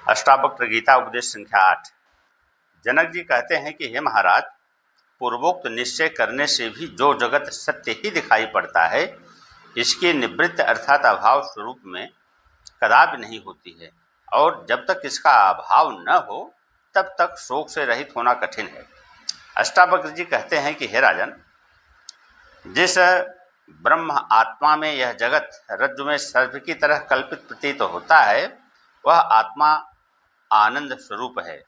अष्टावक्र गीता उपदेश संख्या 8। जनक जी कहते हैं कि हे महाराज, पूर्वोक्त निश्चय करने से भी जो जगत सत्य ही दिखाई पड़ता है, इसके निवृत्त अर्थात अभाव स्वरूप में कदापि नहीं होती है, और जब तक इसका अभाव न हो तब तक शोक से रहित होना कठिन है। अष्टावक्र जी कहते हैं कि हे राजन, जिस ब्रह्म आत्मा में यह जगत रज्जु में सर्प की तरह कल्पित प्रतीत होता है, वह आत्मा आनंद स्वरूप है।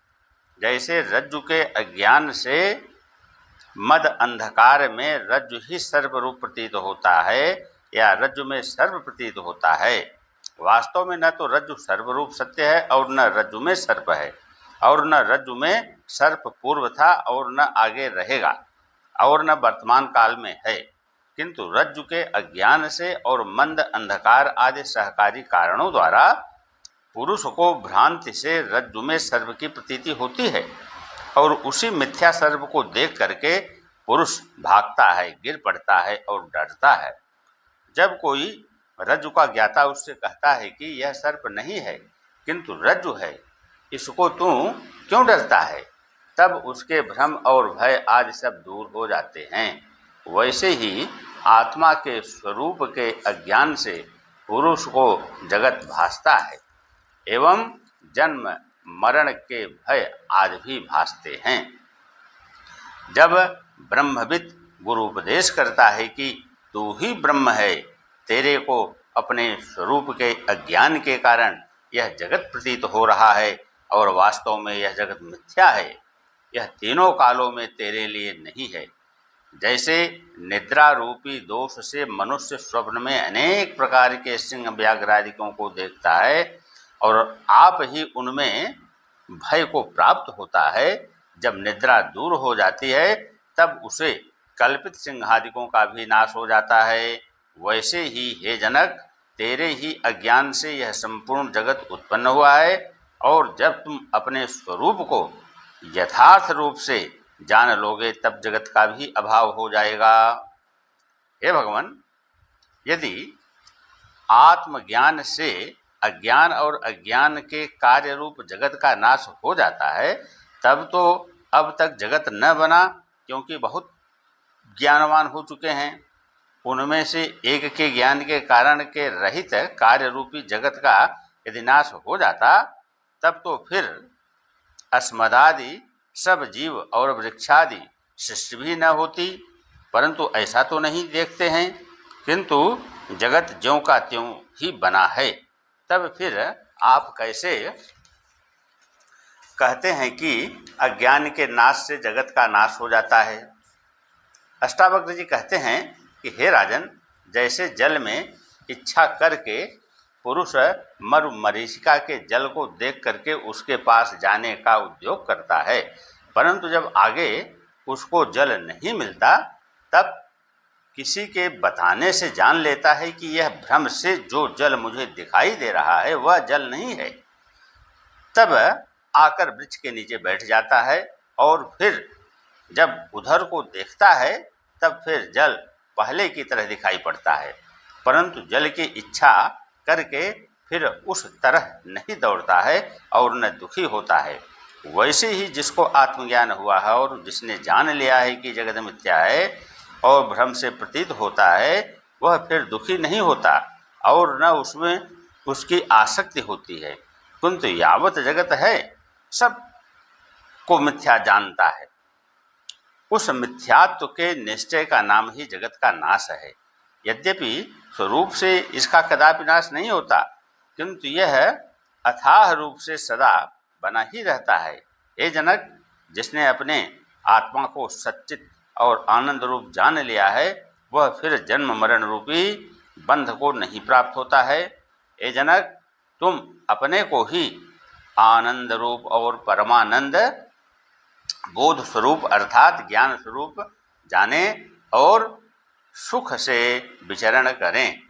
जैसे रज्जु के अज्ञान से मद अंधकार में रज्जु ही सर्प रूप प्रतीत होता है या रज्जु में सर्प प्रतीत होता है, वास्तव में न तो रज्जु सर्प रूप सत्य है और न रज्जु में सर्प है, और न रज्जु में सर्प पूर्व था और न आगे रहेगा और न वर्तमान काल में है, किंतु रज्जु के अज्ञान से और मंद अंधकार आदि सहकारी कारणों द्वारा पुरुष को भ्रांति से रज्जु में सर्प की प्रतीति होती है, और उसी मिथ्या सर्प को देख करके पुरुष भागता है, गिर पड़ता है और डरता है। जब कोई रज्जु का ज्ञाता उससे कहता है कि यह सर्प नहीं है किंतु रज्जु है, इसको तू क्यों डरता है, तब उसके भ्रम और भय आदि सब दूर हो जाते हैं। वैसे ही आत्मा के स्वरूप के अज्ञान से पुरुष को जगत भासता है एवं जन्म मरण के भय आदि भी भासते हैं। जब ब्रह्मविद गुरु उपदेश करता है कि तू ही ब्रह्म है, तेरे को अपने स्वरूप के अज्ञान के कारण यह जगत प्रतीत हो रहा है और वास्तव में यह जगत मिथ्या है, यह तीनों कालों में तेरे लिए नहीं है। जैसे निद्रा रूपी दोष से मनुष्य स्वप्न में अनेक प्रकार के सिंह व्याघ्र आदिकों को देखता है और आप ही उनमें भय को प्राप्त होता है, जब निद्रा दूर हो जाती है तब उसे कल्पित सिंहादिकों का भी नाश हो जाता है। वैसे ही हे जनक, तेरे ही अज्ञान से यह संपूर्ण जगत उत्पन्न हुआ है, और जब तुम अपने स्वरूप को यथार्थ रूप से जान लोगे तब जगत का भी अभाव हो जाएगा। हे भगवान, यदि आत्मज्ञान से अज्ञान और अज्ञान के कार्य रूप जगत का नाश हो जाता है, तब तो अब तक जगत न बना, क्योंकि बहुत ज्ञानवान हो चुके हैं। उनमें से एक के ज्ञान के कारण के रहित कार्य रूपी जगत का यदि नाश हो जाता, तब तो फिर अस्मदादि सब जीव और वृक्षादि सृष्टि भी न होती, परंतु ऐसा तो नहीं देखते हैं, किंतु जगत ज्यों का त्यों ही बना है। तब फिर आप कैसे कहते हैं कि अज्ञान के नाश से जगत का नाश हो जाता है। अष्टावक्र जी कहते हैं कि हे राजन, जैसे जल में इच्छा करके पुरुष मरीचिका के जल को देख करके उसके पास जाने का उद्योग करता है, परंतु जब आगे उसको जल नहीं मिलता तब किसी के बताने से जान लेता है कि यह भ्रम से जो जल मुझे दिखाई दे रहा है वह जल नहीं है। तब आकर वृक्ष के नीचे बैठ जाता है और फिर जब उधर को देखता है तब फिर जल पहले की तरह दिखाई पड़ता है, परंतु जल की इच्छा करके फिर उस तरह नहीं दौड़ता है और न दुखी होता है। वैसे ही जिसको आत्मज्ञान हुआ है और जिसने जान लिया है कि जगत मिथ्या है और भ्रम से प्रतीत होता है, वह फिर दुखी नहीं होता और न उसमें उसकी आसक्ति होती है, किंतु यावत जगत है सब को मिथ्या जानता है। उस मिथ्यात्व के निश्चय का नाम ही जगत का नाश है। यद्यपि स्वरूप से इसका कदापि नाश नहीं होता, किंतु यह अथाह रूप से सदा बना ही रहता है। हे जनक, जिसने अपने आत्मा को सच्चित और आनंद रूप जान लिया है, वह फिर जन्म मरण रूपी बंध को नहीं प्राप्त होता है। हे जनक, तुम अपने को ही आनंद रूप और परमानंद बोध स्वरूप अर्थात ज्ञान स्वरूप जाने और सुख से विचरण करें।